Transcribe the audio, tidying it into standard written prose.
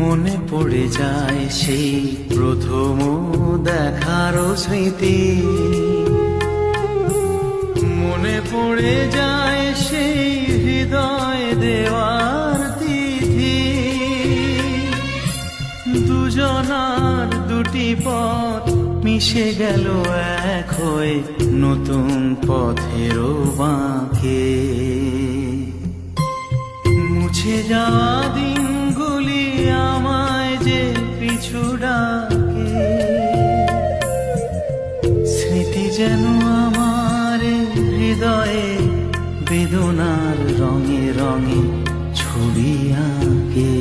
মনে পড়ে যায় সেই প্রথম দেখার স্মৃতি, মনে পড়ে যায় সেই হৃদয় দেওয়ার তিথি। দুজনার দুটি পথ মিশে গেল এক হয়ে নতুন পথেরও বাঁকে। মুছে যাওয়া দিনগুলি আমায় যে পিছু ডাকে, স্মৃতি যেন আমার হৃদয়ে বেদনার রঙে রঙে ছবি আঁকে।